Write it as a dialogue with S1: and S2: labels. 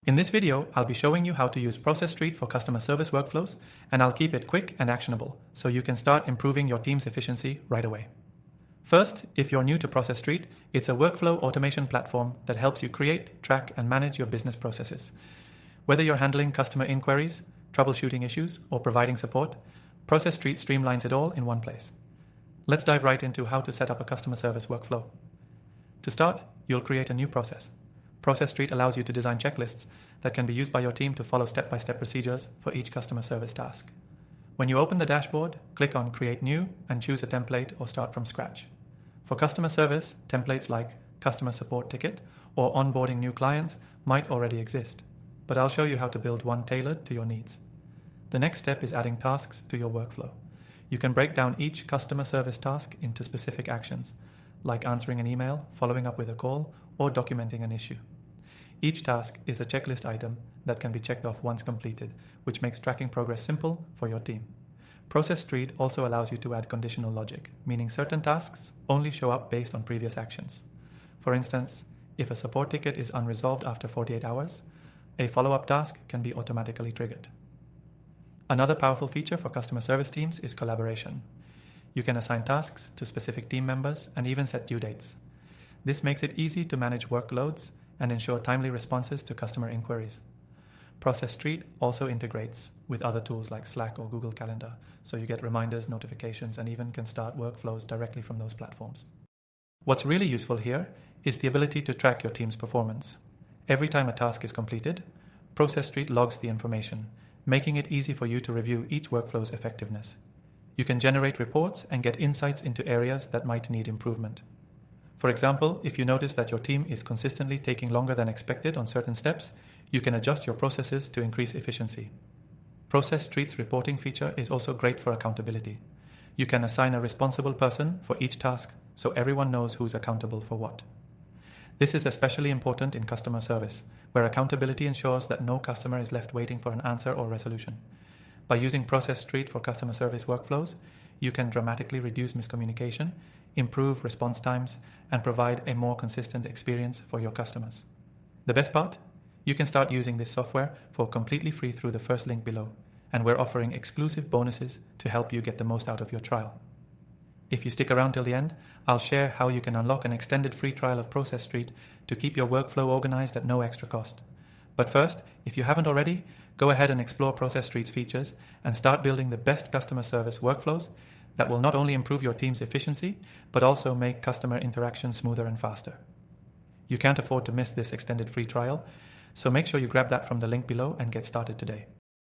S1: In this video, I'll be showing you how to use Process.st for customer service workflows, and I'll keep it quick and actionable so you can start improving your team's efficiency right away. First, if you're new to Process.st, it's a workflow automation platform that helps you create, track, and manage your business processes. Whether you're handling customer inquiries, troubleshooting issues, or providing support, Process.st streamlines it all in one place. Let's dive right into how to set up a customer service workflow. To start, you'll create a new process. Process.st allows you to design checklists that can be used by your team to follow step-by-step procedures for each customer service task. When you open the dashboard, click on Create New and choose a template or start from scratch. For customer service, templates like Customer Support Ticket or Onboarding New Clients might already exist, but I'll show you how to build one tailored to your needs. The next step is adding tasks to your workflow. You can break down each customer service task into specific actions, like answering an email, following up with a call, or documenting an issue. Each task is a checklist item that can be checked off once completed, which makes tracking progress simple for your team. Process.st also allows you to add conditional logic, meaning certain tasks only show up based on previous actions. For instance, if a support ticket is unresolved after 48 hours, a follow-up task can be automatically triggered. Another powerful feature for customer service teams is collaboration. You can assign tasks to specific team members and even set due dates. This makes it easy to manage workloads and ensure timely responses to customer inquiries. Process.st also integrates with other tools like Slack or Google Calendar, so you get reminders, notifications, and even can start workflows directly from those platforms. What's really useful here is the ability to track your team's performance. Every time a task is completed, Process.st logs the information, making it easy for you to review each workflow's effectiveness. You can generate reports and get insights into areas that might need improvement. For example, if you notice that your team is consistently taking longer than expected on certain steps, you can adjust your processes to increase efficiency. Process.st's reporting feature is also great for accountability. You can assign a responsible person for each task so everyone knows who's accountable for what. This is especially important in customer service, where accountability ensures that no customer is left waiting for an answer or resolution. By using Process.st for customer service workflows, you can dramatically reduce miscommunication, improve response times, and provide a more consistent experience for your customers. The best part? You can start using this software for completely free through the first link below, and we're offering exclusive bonuses to help you get the most out of your trial. If you stick around till the end, I'll share how you can unlock an extended free trial of Process.st to keep your workflow organized at no extra cost. But first, if you haven't already, go ahead and explore Process.st's features and start building the best customer service workflows that will not only improve your team's efficiency, but also make customer interaction smoother and faster. You can't afford to miss this extended free trial, so make sure you grab that from the link below and get started today.